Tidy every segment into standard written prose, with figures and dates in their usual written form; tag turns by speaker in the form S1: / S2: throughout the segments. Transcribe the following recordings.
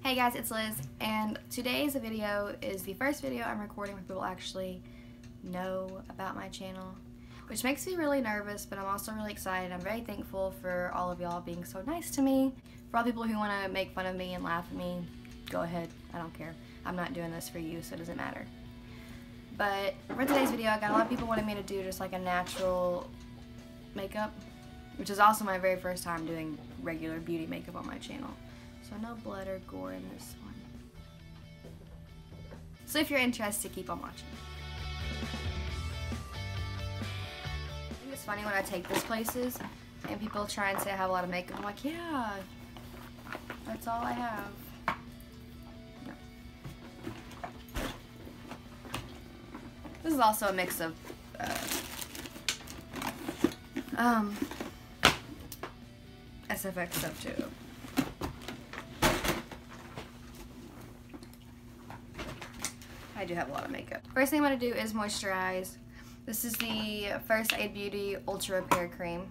S1: Hey guys, it's Liz, and today's video is the first video I'm recording where people actually know about my channel, which makes me really nervous, but I'm also really excited. I'm very thankful for all of y'all being so nice to me. For all people who want to make fun of me and laugh at me, go ahead, I don't care. I'm not doing this for you, so it doesn't matter. But for today's video, I got a lot of people wanting me to do just like a natural makeup, which is also my very first time doing regular beauty makeup on my channel. So no blood or gore in this one. So if you're interested, keep on watching. I think it's funny when I take this places and people try and say I have a lot of makeup. I'm like, yeah, that's all I have. No. This is also a mix of SFX stuff too. I do have a lot of makeup. First thing I'm going to do is moisturize. This is the First Aid Beauty Ultra Repair Cream.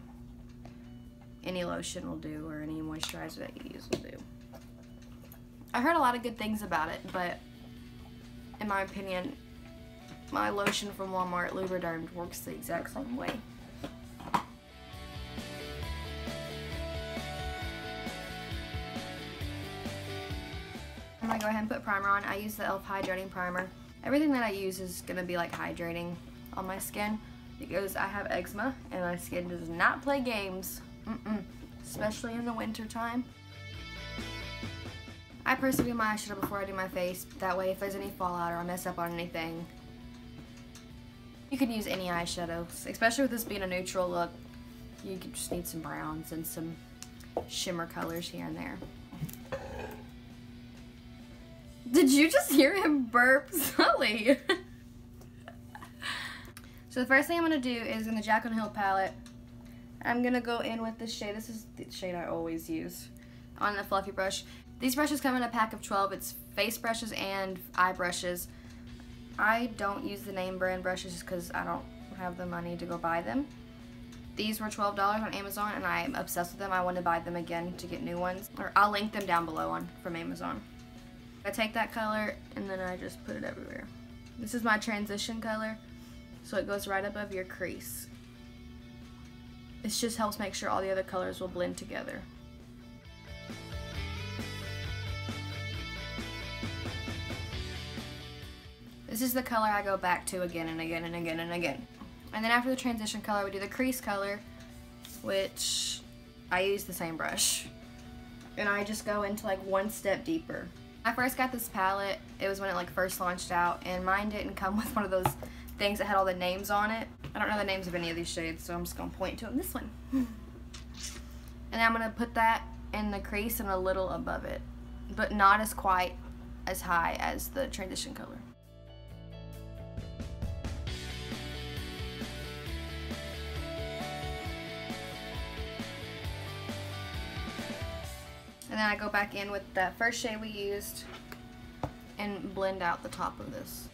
S1: Any lotion will do, or any moisturizer that you use will do. I heard a lot of good things about it, but in my opinion, my lotion from Walmart, Lubriderm, works the exact same way. I'm gonna go ahead and put primer on. I use the e.l.f. Hydrating Primer. Everything that I use is gonna be like hydrating on my skin because I have eczema and my skin does not play games, especially in the winter time. I personally do my eyeshadow before I do my face. That way if there's any fallout or I mess up on anything, you can use any eyeshadows, especially with this being a neutral look. You just need some browns and some shimmer colors here and there. Did you just hear him burp? Sully. So the first thing I'm going to do is in the Jaclyn Hill palette, I'm going to go in with this shade. This is the shade I always use on the fluffy brush. These brushes come in a pack of 12. It's face brushes and eye brushes. I don't use the name brand brushes just because I don't have the money to go buy them. These were $12 on Amazon and I'm obsessed with them. I want to buy them again to get new ones. Or I'll link them down below from Amazon. I take that color and then I just put it everywhere. This is my transition color, so it goes right above your crease. It just helps make sure all the other colors will blend together. This is the color I go back to again and again and again and again. And then after the transition color, we do the crease color, which I use the same brush. And I just go into like one step deeper. I first got this palette, it was when it like first launched out, and mine didn't come with one of those things that had all the names on it. I don't know the names of any of these shades, so I'm just going to point to them. This one. And then I'm going to put that in the crease and a little above it, but not as quite as high as the transition color. And then I go back in with that first shade we used and blend out the top of this.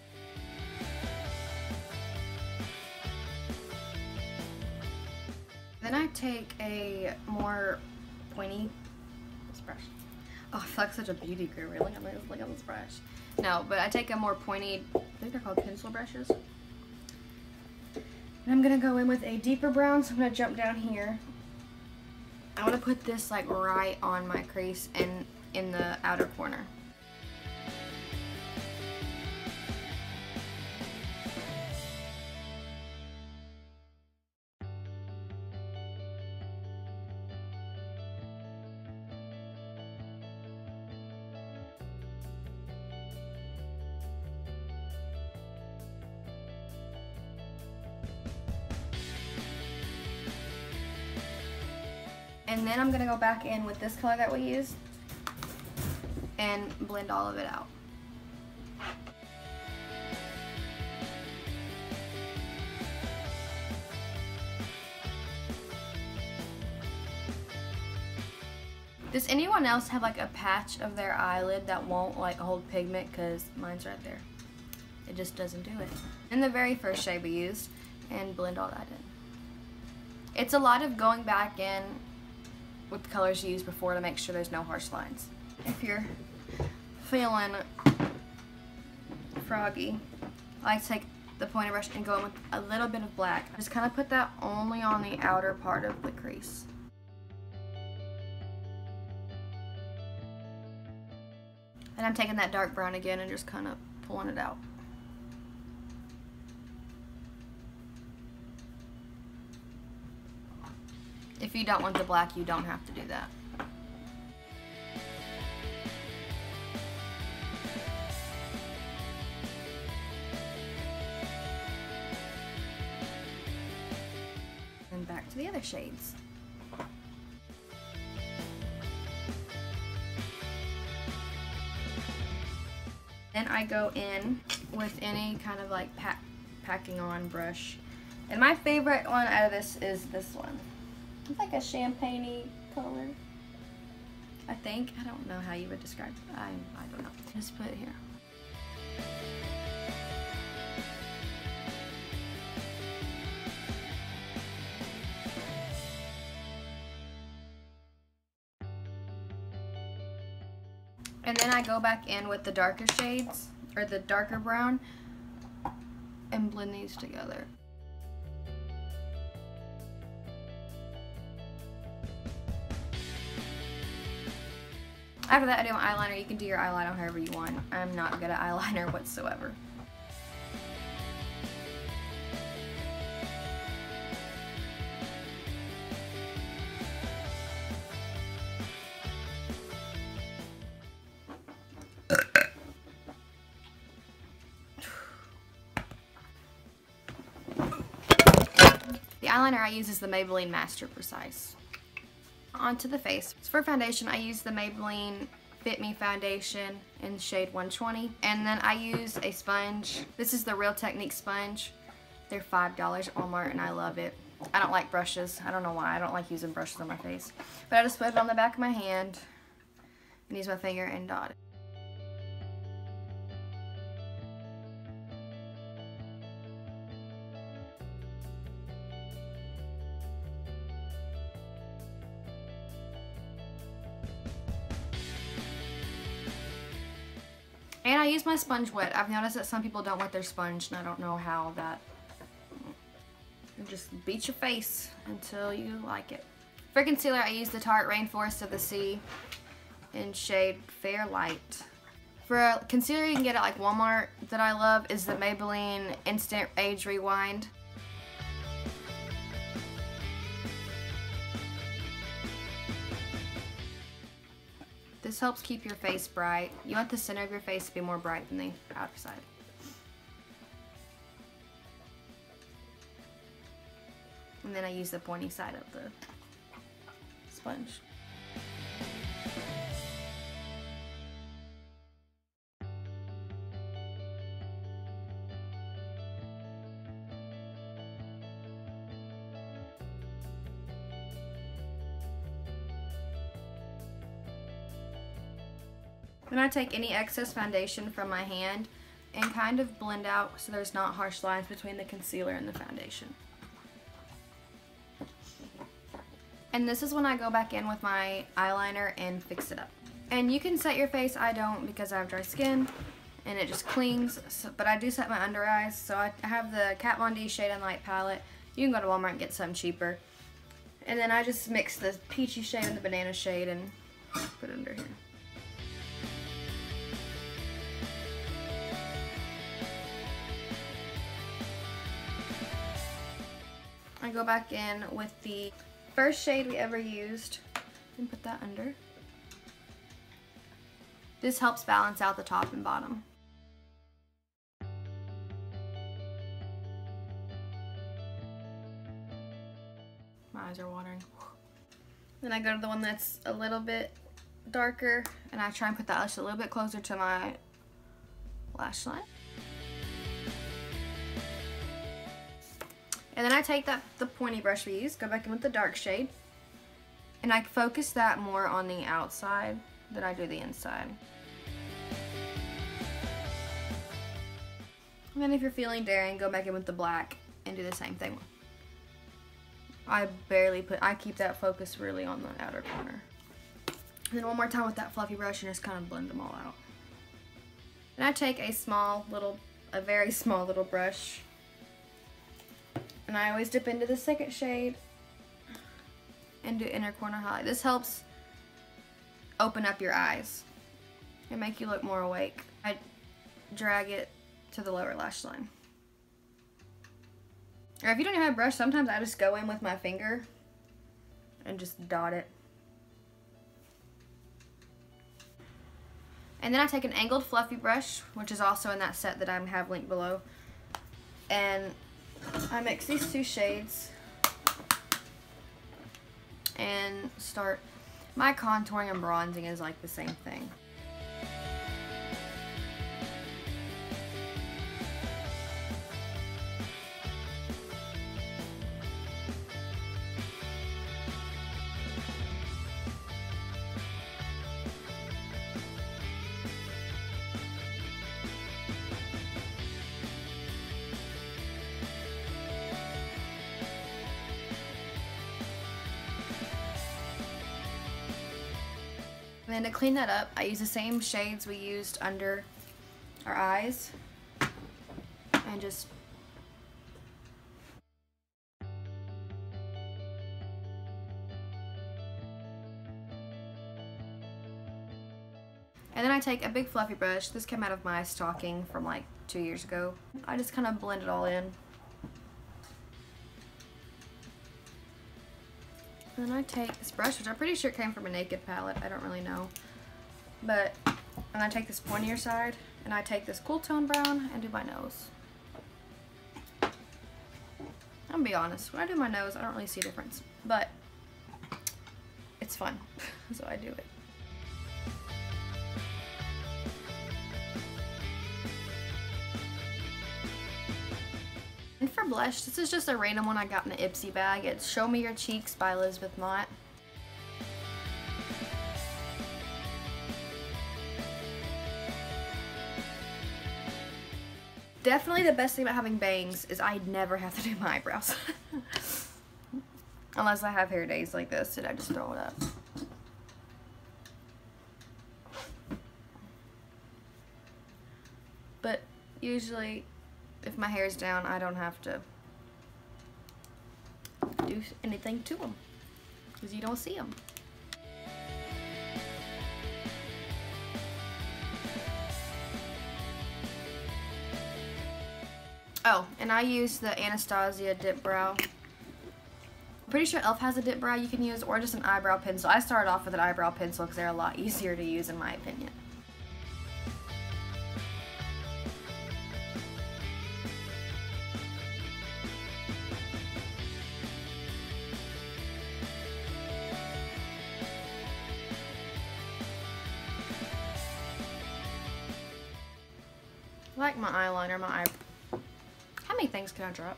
S1: Then I take a more pointy brush. Oh, I feel like such a beauty guru. Look at this brush. No, but I take a more pointy, I think they're called pencil brushes. And I'm gonna go in with a deeper brown, so I'm gonna jump down here. I want to put this like right on my crease and in the outer corner. And then I'm going to go back in with this color that we used and blend all of it out. Does anyone else have like a patch of their eyelid that won't like hold pigment? Because mine's right there. It just doesn't do it. In the very first shade we used, and blend all that in. It's a lot of going back in with the colors you used before to make sure there's no harsh lines. If you're feeling froggy, I like to take the pointy brush and go in with a little bit of black. Just kind of put that only on the outer part of the crease. And I'm taking that dark brown again and just kind of pulling it out. If you don't want the black, you don't have to do that. And back to the other shades. Then I go in with any kind of like packing on brush. And my favorite one out of this is this one. It's like a champagne-y color, I think. I don't know how you would describe it. I don't know. Just put it here. And then I go back in with the darker shades, or the darker brown, and blend these together. After that, I do my eyeliner. You can do your eyeliner however you want. I'm not good at eyeliner whatsoever. The eyeliner I use is the Maybelline Master Precise. Onto the face. So for foundation, I use the Maybelline Fit Me foundation in shade 120. And then I use a sponge. This is the Real Technique sponge. They're $5 at Walmart and I love it. I don't like brushes. I don't know why. I don't like using brushes on my face. But I just put it on the back of my hand and use my finger and dot it. And I use my sponge wet. I've noticed that some people don't wet their sponge, and I don't know how that. You just beat your face until you like it. For concealer, I use the Tarte Rainforest of the Sea in shade Fair Light. For a concealer you can get at like Walmart that I love is the Maybelline Instant Age Rewind. This helps keep your face bright. You want the center of your face to be more bright than the outer side. And then I use the pointy side of the sponge. Then I take any excess foundation from my hand and kind of blend out so there's not harsh lines between the concealer and the foundation. And this is when I go back in with my eyeliner and fix it up. And you can set your face. I don't because I have dry skin and it just clings. So, but I do set my under eyes. So I have the Kat Von D Shade and Light palette. You can go to Walmart and get something cheaper. And then I just mix the peachy shade and the banana shade and put it under here. I go back in with the first shade we ever used and put that under. This helps balance out the top and bottom. My eyes are watering. Then I go to the one that's a little bit darker and I try and put that lash a little bit closer to my lash line. And then I take the pointy brush we used, go back in with the dark shade, and I focus that more on the outside than I do the inside. And then if you're feeling daring, go back in with the black and do the same thing. I keep that focus really on the outer corner. And then one more time with that fluffy brush and just kind of blend them all out. And I take a very small little brush, and I always dip into the second shade and do inner corner highlight. This helps open up your eyes and make you look more awake. I drag it to the lower lash line. Or if you don't have a brush, sometimes I just go in with my finger and just dot it. And then I take an angled fluffy brush, which is also in that set that I have linked below, and I mix these two shades and start. My contouring and bronzing is like the same thing. And then to clean that up, I use the same shades we used under our eyes and just and then I take a big fluffy brush. This came out of my stocking from like 2 years ago. I just kind of blend it all in. And then I take this brush, which I'm pretty sure came from a Naked palette. I don't really know. But, and I take this pointier side, and I take this cool tone brown and do my nose. I'm gonna be honest, when I do my nose, I don't really see a difference. But, it's fun, so I do it. And for blush, this is just a random one I got in the Ipsy bag. It's Show Me Your Cheeks by Elizabeth Mott. Definitely the best thing about having bangs is I never have to do my eyebrows. Unless I have hair days like this and I just throw it up. But usually, if my hair's down, I don't have to do anything to them because you don't see them. Oh, and I use the Anastasia Dip Brow. I'm pretty sure e.l.f. has a dip brow you can use, or just an eyebrow pencil. I started off with an eyebrow pencil because they're a lot easier to use in my opinion. I like my eyeliner, how many things can I drop?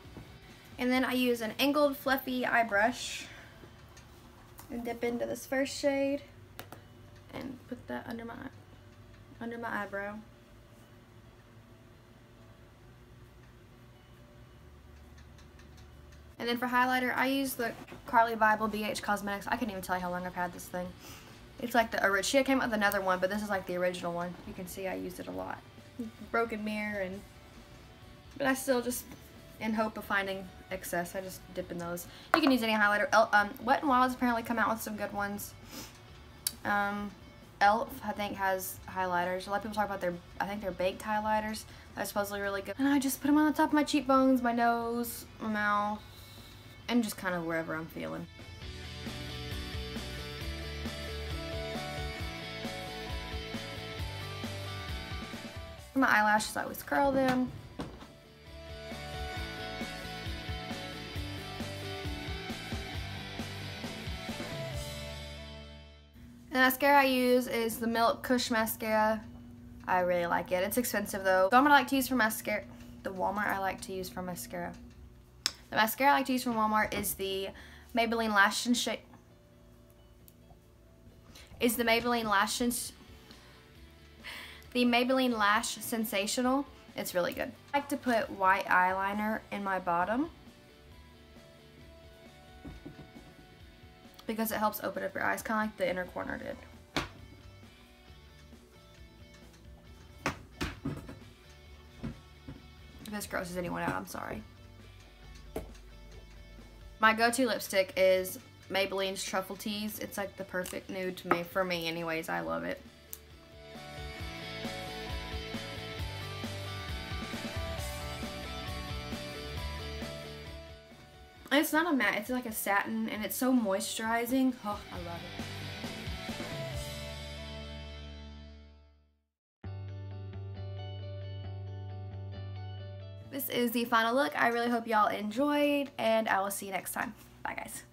S1: And then I use an angled fluffy eye brush and dip into this first shade and put that under my eyebrow. And then for highlighter, I use the Carly Bible BH Cosmetics. I can't even tell you how long I've had this thing. It's like the original. She came out with another one, but this is like the original one. You can see I used it a lot. Broken mirror, but I still just, in hope of finding excess, I just dip in those. You can use any highlighter. Wet n Wild's apparently come out with some good ones. e.l.f. I think has highlighters. A lot of people talk about I think they're baked highlighters. They're supposedly really good. And I just put them on the top of my cheekbones, my nose, my mouth, and just kind of wherever I'm feeling. For my eyelashes, I always curl them. The mascara I use is the Milk Kush Mascara. I really like it. It's expensive though. The Walmart I like to use for mascara. The mascara I like to use from Walmart is the Maybelline Lash and Shake. The Maybelline Lash Sensational. It's really good. I like to put white eyeliner in my bottom because it helps open up your eyes, kind of like the inner corner did. this grosses anyone out, I'm sorry. My go-to lipstick is Maybelline's Truffle Tease. It's like the perfect nude to me, for me anyways. I love it. And it's not a matte, it's like a satin, and it's so moisturizing. Oh, I love it. This is the final look. I really hope y'all enjoyed, and I will see you next time. Bye, guys.